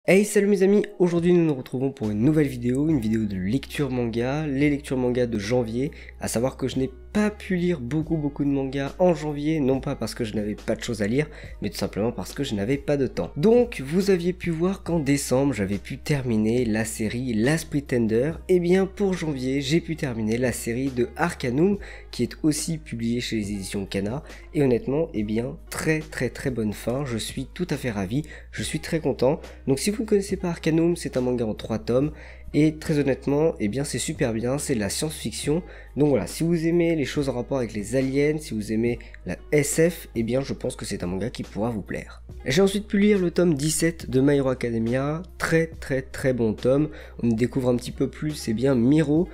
Hey, salut mes amis, aujourd'hui nous nous retrouvons pour une nouvelle vidéo, une vidéo de lecture manga, les lectures manga de janvier, à savoir que je n'ai pas pu lire beaucoup de mangas en janvier, non pas parce que je n'avais pas de choses à lire, mais tout simplement parce que je n'avais pas de temps. Donc vous aviez pu voir qu'en décembre j'avais pu terminer la série Last Pretender, et bien pour janvier j'ai pu terminer la série de Arcanum, qui est aussi publiée chez les éditions Kana, et honnêtement, et bien très bonne fin, je suis tout à fait ravi, je suis très content. Donc si vous ne connaissez pas Arcanum, c'est un manga en 3 tomes, et très honnêtement, eh bien c'est super bien, c'est de la science-fiction. Donc voilà, si vous aimez les choses en rapport avec les aliens, si vous aimez la SF, eh bien je pense que c'est un manga qui pourra vous plaire. J'ai ensuite pu lire le tome 17 de My Hero Academia, très bon tome. On y découvre un petit peu plus, c'est bien Miro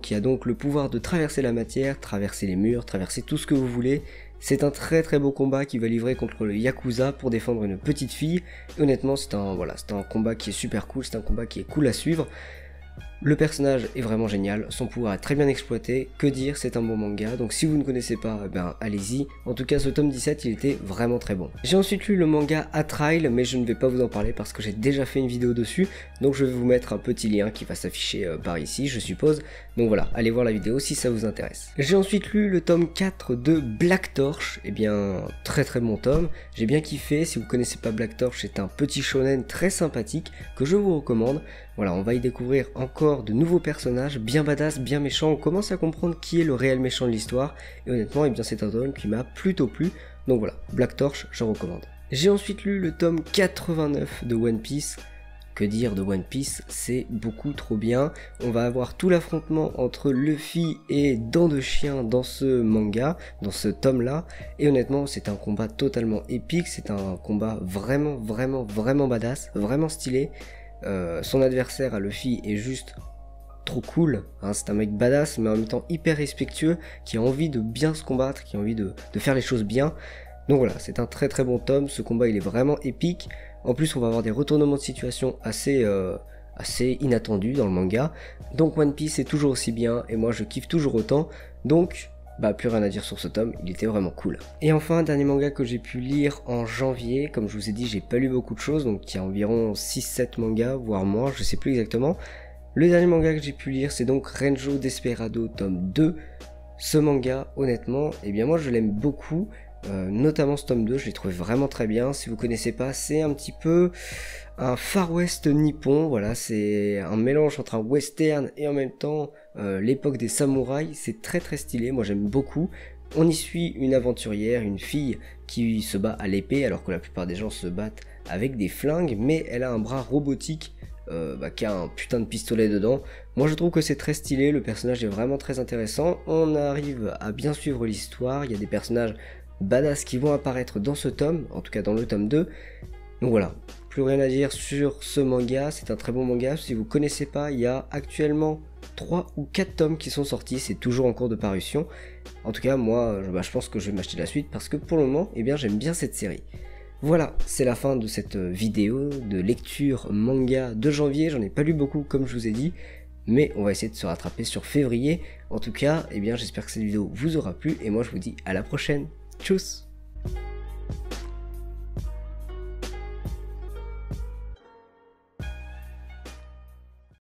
qui a donc le pouvoir de traverser la matière, traverser les murs, traverser tout ce que vous voulez. C'est un très beau combat qui va livrer contre le Yakuza pour défendre une petite fille. Et honnêtement, c'est un combat qui est super cool, c'est un combat qui est cool à suivre. Le personnage est vraiment génial, son pouvoir est très bien exploité, que dire, c'est un bon manga, donc si vous ne connaissez pas, eh ben allez-y. En tout cas, ce tome 17, il était vraiment très bon. J'ai ensuite lu le manga Atrial, mais je ne vais pas vous en parler parce que j'ai déjà fait une vidéo dessus, donc je vais vous mettre un petit lien qui va s'afficher par ici, je suppose. Donc voilà, allez voir la vidéo si ça vous intéresse. J'ai ensuite lu le tome 4 de Black Torch, et bien très bon tome, j'ai bien kiffé. Si vous connaissez pas Black Torch, c'est un petit shonen très sympathique que je vous recommande. Voilà, on va y découvrir encore de nouveaux personnages, bien badass, bien méchants, on commence à comprendre qui est le réel méchant de l'histoire, et honnêtement, eh bien c'est un tome qui m'a plutôt plu, donc voilà, Black Torch, je recommande. J'ai ensuite lu le tome 89 de One Piece. Que dire de One Piece, c'est beaucoup trop bien. On va avoir tout l'affrontement entre Luffy et Dents de Chien dans ce manga, dans ce tome là, et honnêtement c'est un combat totalement épique, c'est un combat vraiment badass, vraiment stylé. Son adversaire à Luffy est juste trop cool, hein, c'est un mec badass mais en même temps hyper respectueux, qui a envie de bien se combattre, qui a envie de faire les choses bien. Donc voilà, c'est un très bon tome, ce combat il est vraiment épique. En plus on va avoir des retournements de situation assez inattendus dans le manga. Donc One Piece est toujours aussi bien et moi je kiffe toujours autant. Donc bah plus rien à dire sur ce tome, il était vraiment cool. Et enfin, dernier manga que j'ai pu lire en janvier, comme je vous ai dit j'ai pas lu beaucoup de choses, donc il y a environ 6-7 mangas, voire moins, je sais plus exactement. Le dernier manga que j'ai pu lire c'est donc Renjo Desperado tome 2. Ce manga, honnêtement, eh bien moi je l'aime beaucoup. Notamment ce tome 2, je l'ai trouvé vraiment très bien. Si vous connaissez pas, c'est un petit peu un Far West nippon, voilà, c'est un mélange entre un western et en même temps l'époque des samouraïs, c'est très stylé, moi j'aime beaucoup. On y suit une aventurière, une fille qui se bat à l'épée alors que la plupart des gens se battent avec des flingues, mais elle a un bras robotique qui a un putain de pistolet dedans. Moi je trouve que c'est très stylé, le personnage est vraiment très intéressant, on arrive à bien suivre l'histoire, il y a des personnages badass qui vont apparaître dans ce tome, en tout cas dans le tome 2. Donc voilà, plus rien à dire sur ce manga, c'est un très bon manga. Si vous connaissez pas, il y a actuellement 3 ou 4 tomes qui sont sortis, c'est toujours en cours de parution. En tout cas moi je pense que je vais m'acheter la suite parce que pour le moment eh bien j'aime bien cette série. Voilà, c'est la fin de cette vidéo de lecture manga de janvier. J'en ai pas lu beaucoup comme je vous ai dit, mais on va essayer de se rattraper sur février. En tout cas, eh bien j'espère que cette vidéo vous aura plu et moi je vous dis à la prochaine. Tchuss!